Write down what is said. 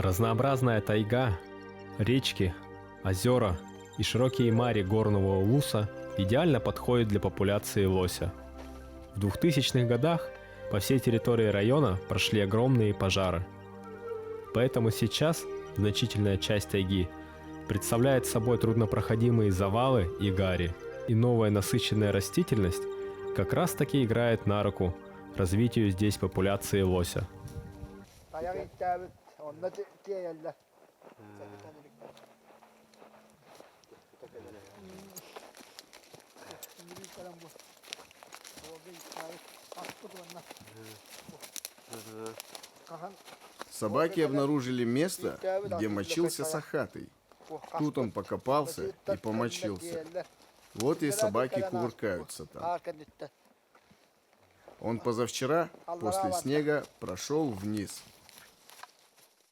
Разнообразная тайга, речки, озера и широкие мари горного улуса идеально подходят для популяции лося. В 2000-х годах по всей территории района прошли огромные пожары. Поэтому сейчас значительная часть тайги представляет собой труднопроходимые завалы и гари, и новая насыщенная растительность как раз таки играет на руку развитию здесь популяции лося. Собаки обнаружили место, где мочился Сахатый. Тут он покопался и помочился. Вот и собаки кувыркаются там. Он позавчера после снега прошел вниз.